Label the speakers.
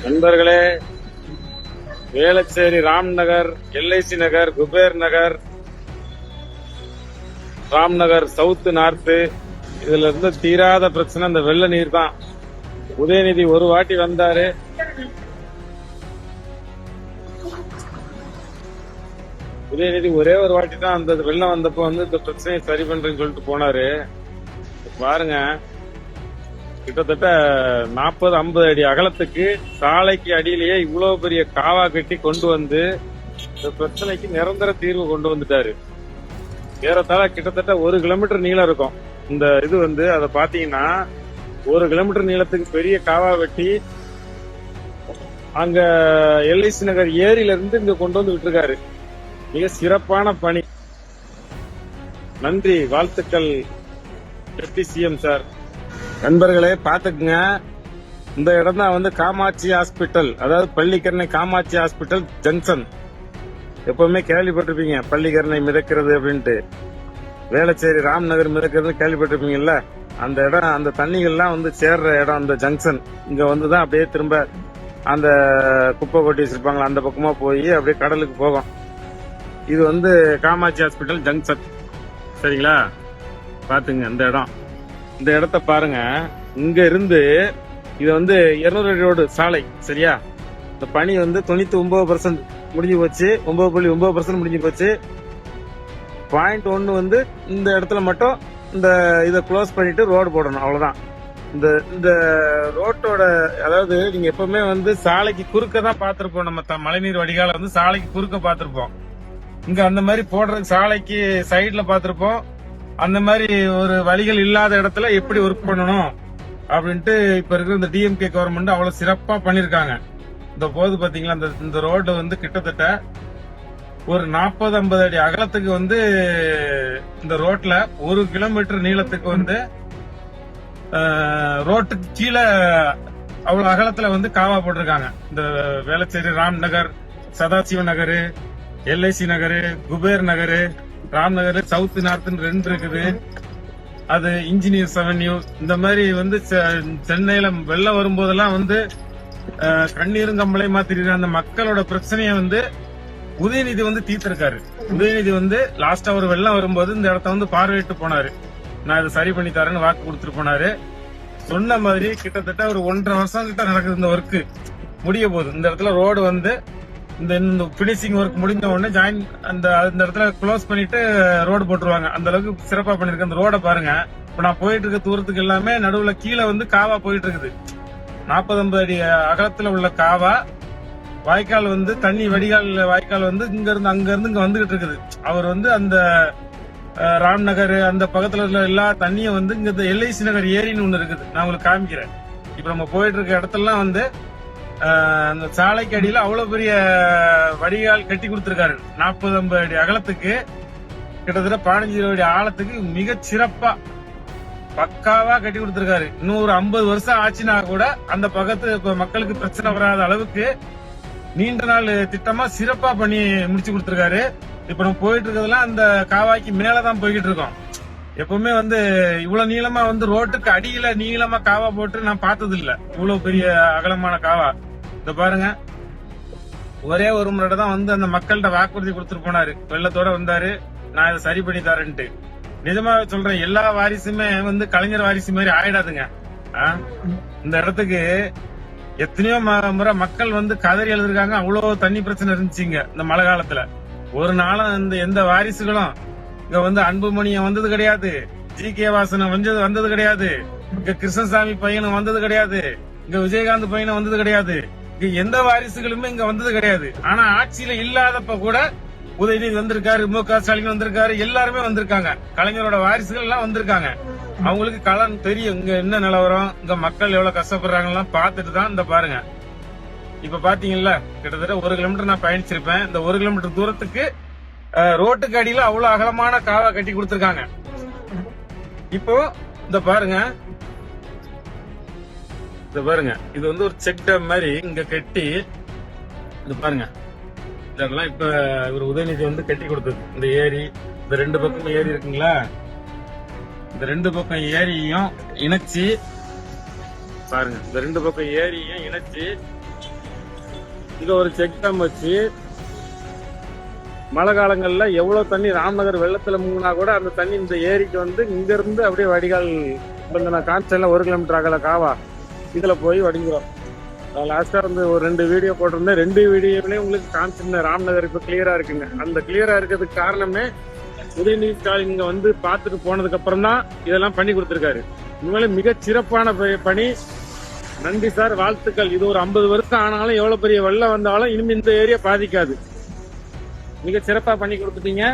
Speaker 1: நண்பர்களே, வேளச்சேரி ராம்நகர், எல்ஐசி நகர், குபேர் நகர், Ramnagar south north, இதுல இருந்து தீராத பிரச்சனை இந்த வெள்ள நீர் தான். உதயநிதி ஒரு வாட்டி வந்தாரு, உதயநிதி ஒரே ஒரு வாட்டி தான் அந்த வெள்ளம் வந்தப்போ வந்து இந்த பிரச்சனையை சரி பண்றேன்னு சொல்லிட்டு போனாரு. பாருங்க, கிட்டத்தட்ட 40-50 அடி அகலத்துக்கு சாலைக்கு அடியிலேயே இவ்வளவு பெரிய காவா கட்டி கொண்டு வந்து இந்த பிரச்சனைக்கு நிரந்தர தீர்வு கொண்டு வந்துட்டாரு. ஏறத்தாழ கிட்டத்தட்ட 1 கிலோமீட்டர் நீளம் இருக்கும். இந்த இது வந்து அதை பாத்தீங்கன்னா 1 கிலோமீட்டர் நீளத்துக்கு பெரிய காவா வெட்டி அங்க எல்ஐசி நகர் ஏரியில இருந்து இங்க கொண்டு வந்து விட்டுருக்காரு. மிக சிறப்பான பணி. நன்றி, வாழ்த்துக்கள் டெப்டி சிஎம் சார். நண்பர்களே, பாத்துக்குங்க, இந்த இடம் தான் வந்து காமாட்சி ஹாஸ்பிட்டல், அதாவது பள்ளிக்கரணை காமாட்சி ஹாஸ்பிட்டல் ஜங்ஷன். எப்பவுமே கேள்விப்பட்டிருப்பீங்க பள்ளிக்கரணை மிதக்கிறது அப்படின்ட்டு. வேளச்சேரி ராம்நகர் மிதக்கிறது கேள்விப்பட்டிருப்பீங்கல்ல. அந்த இடம், அந்த தண்ணிகள்லாம் வந்து சேர்ற இடம் அந்த ஜங்ஷன். இங்க வந்துதான் அப்படியே திரும்ப அந்த குப்பை கொட்டி வச்சிருப்பாங்களா அந்த பக்கமா போய் அப்படியே கடலுக்கு போகும். இது வந்து காமாட்சி ஹாஸ்பிட்டல் ஜங்ஷன், சரிங்களா? பாத்துங்க இந்த இடம், இந்த இடத்த பாருங்க. இங்க இருந்து இது வந்து 200 அடி ரோடு சாலை, சரியா? இந்த பணி வந்து 99% முடிஞ்சு போச்சு, 9.9% முடிஞ்சு போச்சு. பாயிண்ட் 1 வந்து இந்த இடத்துல மட்டும் இந்த இதை க்ளோஸ் பண்ணிட்டு ரோடு போடணும், அவ்வளவுதான். இந்த ரோட்டோட, அதாவது நீங்க எப்பவுமே வந்து சாலைக்கு குறுக்க தான் பாத்திருப்போம். நம்ம மழைநீர் வடிகால வந்து சாலைக்கு குறுக்க பாத்திருப்போம். இங்க அந்த மாதிரி போடுறதுக்கு சாலைக்கு சைட்ல பாத்திருப்போம். அந்த மாதிரி ஒரு வழிகள் இல்லாத இடத்துல எப்படி ஒர்க் பண்ணணும் அப்படின்ட்டு இப்ப இருக்கிற இந்த டிஎம்கே கவர்மெண்ட் அவ்வளவு சிறப்பா பண்ணிருக்காங்க. இந்த போது பாத்தீங்களா, இந்த ரோடு வந்து கிட்டத்தட்ட ஒரு 40-50 அடி அகலத்துக்கு வந்து இந்த ரோட்ல 1 கிலோமீட்டர் நீளத்துக்கு வந்து ரோட்டுக்கு கீழே அவ்வளவு அகலத்துல வந்து காவா போட்டிருக்காங்க. இந்த வேளச்சேரி ராம்நகர், சதாசிவ நகர், எல்ஐசி நகர், குபேர் நகர், ராம்நகர் சவுத் நார்த்னு 2 இருக்குது. அது இன்ஜினியர்ஸ் அவென்யூ. இந்த மாதிரி வந்து சென்னையில வெள்ளம் வரும்போதெல்லாம் வந்து கண்ணீரும் கம்பளையுமா தெரியுற அந்த மக்களோட பிரச்சனையை வந்து உதயநிதி வந்து தீர்த்திருக்காரு. உதயநிதி வந்து லாஸ்டா ஒரு வெள்ளம் வரும்போது இந்த இடத்த வந்து பார்வையிட்டு போனாரு. நான் இதை சரி பண்ணி தரேன்னு வாக்கு கொடுத்துட்டு போனாரு. சொன்ன மாதிரி கிட்டத்தட்ட ஒரு 1.5 வருஷம் கிட்ட நடக்குது இந்த ஒர்க். முடிய போகுது. இந்த இடத்துல ரோடு வந்து இந்த பினிஷிங் ஒர்க் முடிஞ்ச உடனே அந்த இடத்துல க்ளோஸ் பண்ணிட்டு ரோடு போட்டுருவாங்க. அந்த அளவுக்கு சிறப்பா பண்ணிருக்க. அந்த ரோட பாருங்க. இப்ப நான் போயிட்டு இருக்க தூரத்துக்கு எல்லாமே நடுவுல கீழே வந்து காவா போயிட்டு இருக்குது. 40-50 அடி அகலத்துல உள்ள காவா வாய்க்கால் வந்து தண்ணி வடிகால் வாய்க்கால் வந்து இங்க இருந்து அங்க இருந்து இங்க வந்துகிட்டு இருக்குது. அவர் வந்து அந்த ராம்நகர் அந்த பக்கத்துல உள்ள எல்லா தண்ணியும் வந்து இங்க எல்ஐசி நகர் ஏரின்னு ஒண்ணு இருக்குது. நான் உங்களுக்கு காமிக்கிறேன். இப்ப நம்ம போயிட்டு இருக்க இடத்துலாம் வந்து அந்த சாலைக்கு அடியில அவ்வளவு பெரிய வடிகால் கட்டி கொடுத்திருக்காரு. 40-50 அடி அகலத்துக்கு, கிட்டத்தட்ட 15 அடி ஆழத்துக்கு மிக சிறப்பா பக்காவா கட்டி கொடுத்திருக்காரு. இன்னும் ஒரு 50 வருஷம் ஆச்சுன்னா கூட அந்த பக்கத்து மக்களுக்கு பிரச்சனை வராத அளவுக்கு நீண்ட நாள் திட்டமா சிறப்பா பண்ணி முடிச்சு கொடுத்திருக்காரு. இப்ப நம்ம போயிட்டு இருக்கிறதுலாம் அந்த காவாய்க்கு மேலதான் போய்கிட்டு இருக்கோம். எப்பவுமே வந்து இவ்வளவு நீளமா வந்து ரோட்டுக்கு அடியில நீளமா காவா போட்டு நான் பார்த்தது இல்ல. இவ்வளவு பெரிய அகலமான காவா. இந்த பாருங்க, ஒரே ஒரு முறை தான் வந்து அந்த மக்கள்கிட்ட வாக்குறுதி கொடுத்துட்டு போனாரு. வெள்ளத்தோட வந்தாரு, நான் இதை சரி பண்ணி தரேன்ட்டு. நிஜமாவே சொல்றேன், எல்லா வாரிசுமே வந்து கலைஞர் வாரிசு மாதிரி ஆயிடாதுங்க. இந்த இடத்துக்கு எத்தனையோ முறை மக்கள் வந்து கதறி எழுதிருக்காங்க. அவ்வளவு தண்ணி பிரச்சனை இருந்துச்சுங்க இந்த மழை காலத்துல. ஒரு நாளும் இந்த எந்த வாரிசுகளும் இங்க வந்து அன்புமணிய வந்தது கிடையாது, ஜி.கே. வாசன் வந்தது கிடையாது, இங்க கிருஷ்ணசாமி பையனும் வந்தது கிடையாது, இங்க விஜயகாந்த் பையனும் வந்தது கிடையாது. இங்க எந்த வாரிசுகளுமே இங்க வந்தது கிடையாது. ஆனா ஆட்சியில இல்லாதப்ப கூட உதயநிதி வந்திருக்காரு, மு.க. ஸ்டாலின் வந்திருக்காரு, எல்லாருமே வந்திருக்காங்க. கலைஞரோட வாரிசுகள் எல்லாம் வந்திருக்காங்க. அவங்களுக்கு களம் தெரியும் இங்க என்ன நிலவரம், இங்க மக்கள் எவ்வளவு கஷ்டப்படுறாங்க பார்த்துட்டு தான் இந்த பாருங்க. இப்ப பாத்தீங்கல்ல, கிட்டத்தட்ட 1 கிலோமீட்டர் நான் பயணிச்சிருப்பேன். இந்த 1 கிலோமீட்டர் தூரத்துக்கு ரோட்டுக்கு அடியில அவ்வளவு அகலமான காவா கட்டி கொடுத்திருக்காங்க. இப்போ இந்த பாருங்க, இது வந்து ஒரு செக் டேம் மாதிரி இங்க கட்டி, இந்த பாருங்க, இதெல்லாம் இப்ப இவர் உதயநிதி வந்து கட்டி கொடுத்தது. இந்த ஏரி, இந்த 2 பக்கம் ஏரி இருக்குங்களா, இந்த 2 பக்கம் ஏரியும் இணைச்சு பாருங்க. இந்த 2 பக்கம் ஏரியும் இணைச்சு இங்க ஒரு செக் டேம் வச்சு மழை காலங்கள்ல எவ்வளவு தண்ணி ராம்நகர் வெள்ளத்துல முங்கினா கூட அந்த தண்ணி இந்த ஏரிக்கு வந்து இங்க இருந்து அப்படியே வடிகால் கான்ஸ்டன்ட்ல 1 கிலோமீட்டர் அகல காவா இதுல போய் வடிக்கிறோம். லாஸ்டா வந்து ஒரு 2 வீடியோ போட்டிருந்தேன். 2 வீடியோவிலேயே உங்களுக்கு கான்ஸ்டன்ட் ராம்நகர் இப்ப கிளியரா இருக்குங்க. அந்த கிளியரா இருக்கிறதுக்கு காரணமே உதயநிதி ஸ்டாலின் இங்க வந்து பார்த்துட்டு போனதுக்கு அப்புறம் தான் இதெல்லாம் பண்ணி கொடுத்திருக்காரு. உண்மையிலே மிக சிறப்பான பணி. நன்றி சார், வாழ்த்துக்கள். இது ஒரு 50 வருஷம் ஆனாலும் எவ்வளவு பெரிய வெள்ளம் வந்தாலும் இனிமே இந்த ஏரியா பாதிக்காது. மிக சிறப்பா பண்ணி கொடுத்துட்டீங்க.